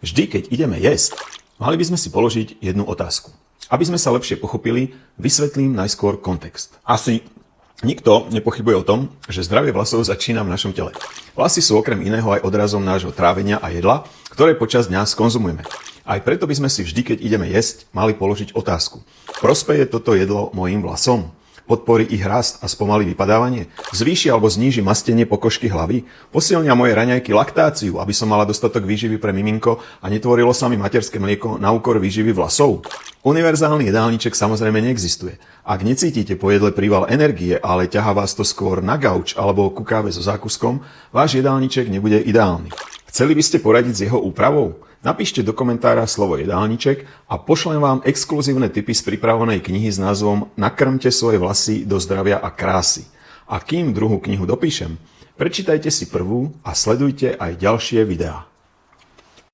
Vždy, keď ideme jesť, mali by sme si položiť jednu otázku. Aby sme sa lepšie pochopili, vysvetlím najskôr kontext. Asi nikto nepochybuje o tom, že zdravie vlasov začína v našom tele. Vlasy sú okrem iného aj odrazom nášho trávenia a jedla, ktoré počas dňa skonzumujeme. Aj preto by sme si vždy, keď ideme jesť, mali položiť otázku. Prospeje toto jedlo mojim vlasom? Podporí ich rast a spomalí vypadávanie? Zvýši alebo zníži mastenie pokožky hlavy? Posilnia moje raňajky laktáciu, aby som mala dostatok výživy pre miminko a netvorilo sa mi materské mlieko na úkor výživy vlasov? Univerzálny jedálniček samozrejme neexistuje. Ak necítite po jedle príval energie, ale ťahá vás to skôr na gauč alebo ku káve so zákuskom, váš jedálniček nebude ideálny. Chceli by ste poradiť s jeho úpravou? Napíšte do komentára slovo jedálniček a pošlem vám exkluzívne tipy z pripravenej knihy s názvom Nakrmte svoje vlasy do zdravia a krásy. A kým druhú knihu dopíšem, prečítajte si prvú a sledujte aj ďalšie videá.